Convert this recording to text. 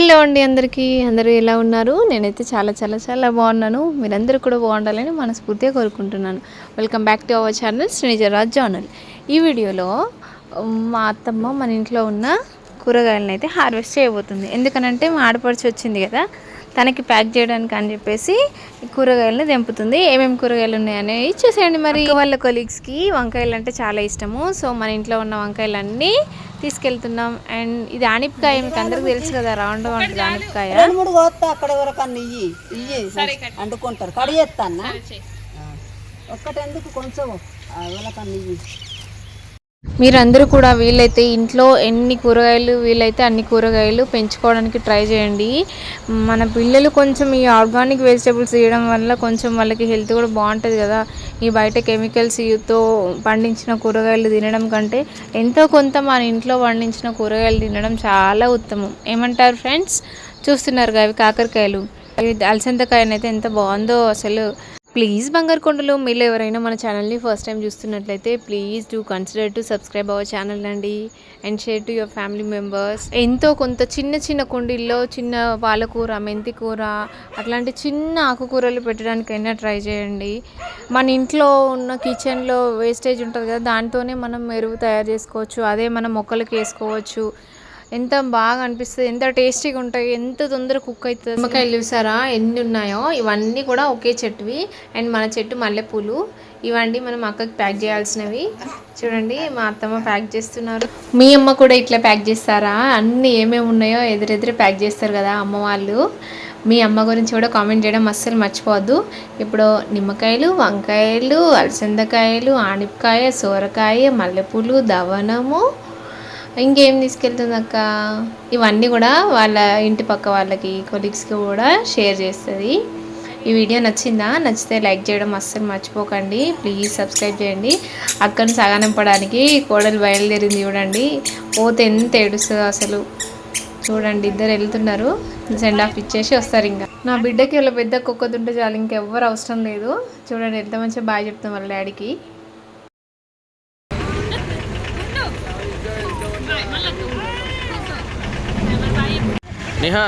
Hello అండి అందరూ ఎలా ఉన్నారు? నేనైతే చాలా చాలా చాలా బాగున్నాను. మీరందరూ కూడా బాగుండాలని మనస్ఫూర్తిగా కోరుకుంటున్నాను. Welcome back to our channel Srinijaraj channel. ఈ వీడియోలో మా అత్తమ్మ మన ఇంట్లో ఉన్న కూరగాయలను అయితే హార్వెస్ట్ చేయబోతుంది. ఎందుకనంటే మా ఆడపడుచు వచ్చింది కదా, తనకి ప్యాక్ చేయడానికి అని చెప్పేసి కూరగాయలను తెంపుతుంది. ఏమేమి కూరగాయలు ఉన్నాయనేవి చూసేయండి. మరి వాళ్ళ కొలీగ్స్కి వంకాయలు అంటే చాలా ఇష్టము. సో మన ఇంట్లో ఉన్న వంకాయలన్నీ తీసుకెళ్తున్నాం. అండ్ ఇది ఆనిపకాయ, మీకు అందరికి తెలుసు కదా, రౌండ్ ఉంటుంది ఆనిపకాయ. అక్కడ వరకు అండుకుంటారు కడిగేస్తాను ఒక్కటెందుకు కొంచెం వాళ్ళకన్నా ఇయ్యి. మీరందరూ కూడా వీలైతే ఇంట్లో ఎన్ని కూరగాయలు వీలైతే అన్ని కూరగాయలు పెంచుకోవడానికి ట్రై చేయండి. మన పిల్లలు కొంచెం ఈ ఆర్గానిక్ వెజిటేబుల్స్ తీయడం వల్ల కొంచెం వాళ్ళకి హెల్త్ కూడా బాగుంటుంది కదా. ఈ బయట కెమికల్స్తో పండించిన కూరగాయలు తినడం కంటే ఎంతో కొంత మన ఇంట్లో పండించిన కూరగాయలు తినడం చాలా ఉత్తమం. ఏమంటారు ఫ్రెండ్స్? చూస్తున్నారు కదా, అవి కాకరకాయలు, అవి అలసందకాయనైతే ఎంత బాగుందో అసలు. ప్లీజ్ బంగారు కొండలు, మీరు ఎవరైనా మన ఛానల్ని ఫస్ట్ టైం చూస్తున్నట్లయితే please do consider to subscribe our channel అండి. And share to your family members. ఎంతో కొంత చిన్న చిన్న కుండీల్లో చిన్న పాలకూర, మెంతి కూర, అట్లాంటి చిన్న ఆకుకూరలు పెట్టడానికైనా ట్రై చేయండి. మన ఇంట్లో ఉన్న కిచెన్లో వేస్టేజ్ ఉంటుంది కదా, దాంతోనే మనం ఎరువు తయారు చేసుకోవచ్చు. అదే మనం మొక్కలకి వేసుకోవచ్చు. ఎంత బాగా అనిపిస్తుంది, ఎంత టేస్టీగా ఉంటాయి, ఎంత తొందరగా కుక్ అవుతుంది. నిమ్మకాయలు చూసారా ఎన్ని ఉన్నాయో? ఇవన్నీ కూడా ఒకే చెట్టువి. అండ్ మన చెట్టు మల్లెపూలు ఇవండి మనం అక్కకి ప్యాక్ చేయాల్సినవి. చూడండి మా అత్తమ్మ ప్యాక్ చేస్తున్నారు. మీ అమ్మ కూడా ఇట్లా ప్యాక్ చేస్తారా? అన్నీ ఏమేమి ఉన్నాయో ఎదురెదురు ప్యాక్ చేస్తారు కదా అమ్మ వాళ్ళు. మీ అమ్మ గురించి కూడా కామెంట్ చేయడం అస్సలు మర్చిపోవద్దు. ఇప్పుడు నిమ్మకాయలు, వంకాయలు, అలసందకాయలు, ఆనిపకాయ, సోరకాయ, మల్లెపూలు, దవనము, ఇంకేం తీసుకెళ్తుంది అక్క. ఇవన్నీ కూడా వాళ్ళ ఇంటి పక్క వాళ్ళకి, కొలీగ్స్కి కూడా షేర్ చేస్తుంది. ఈ వీడియో నచ్చితే లైక్ చేయడం అస్సలు మర్చిపోకండి. ప్లీజ్ సబ్స్క్రైబ్ చేయండి. అక్కను సగానింపడానికి కోడలు బయలుదేరింది చూడండి. పోతే ఎంత ఏడుస్తుందో అసలు. చూడండి ఇద్దరు వెళ్తున్నారు, సెండ్ ఆఫ్ ఇచ్చేసి వస్తారు. ఇంకా నా బిడ్డకి ఇలా పెద్ద కుక్కతుంటే చాలు, ఇంకెవ్వరు అవసరం లేదు. చూడండి ఎంత మంచిగా బాగా చెప్తాం వాళ్ళ డాడీకి. Nih ha.